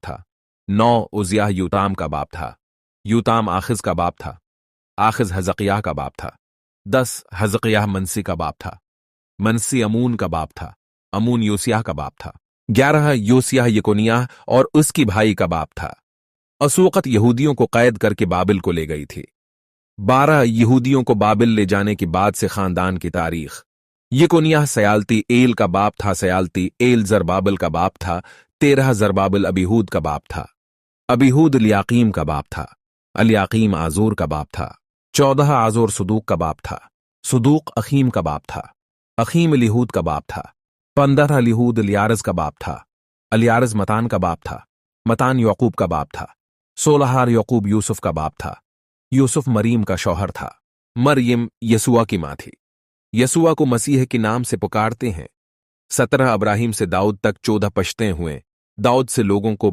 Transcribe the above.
था। 9 उजियाह यूताम का बाप था। यूताम आखिज का बाप था। आखिज हजकियाह का बाप था। 10 हजकियाह मनसी का बाप था। मनसी अमून का बाप था। अमून योसियाह का बाप था। 11 योसियाह यकोनियाह और उसकी भाई का बाप था। असूकत यहूदियों को कैद करके बाबिल को ले गई थी। 12 यहूदियों को बाबिल ले जाने के बाद से खानदान की तारीख। यकोनियाह सयालती एल का बाप था। सयालती एल जरबाबिल का बाप था। 13 जरबाबिल अबीहूद का बाप था। अबीहूद लियाकीम का बाप था। अलियाकीम आजूर का बाप था। 14 आजूर सदूक का बाप था। सदूक अखीम का बाप था। अखीम लिहूद का बाप था। 15 लिहूद लियारज का बाप था। अलियारज मतान का बाप था। मतान यकूब का बाप था। 16 यकूब यूसुफ का बाप था। यूसुफ मरीम का शौहर था। मरियम यसुआ की मां थी। यसुआ को मसीह के नाम से पुकारते हैं। 17 अब्राहिम से दाऊद तक 14 पश्ते हुए। दाऊद से लोगों को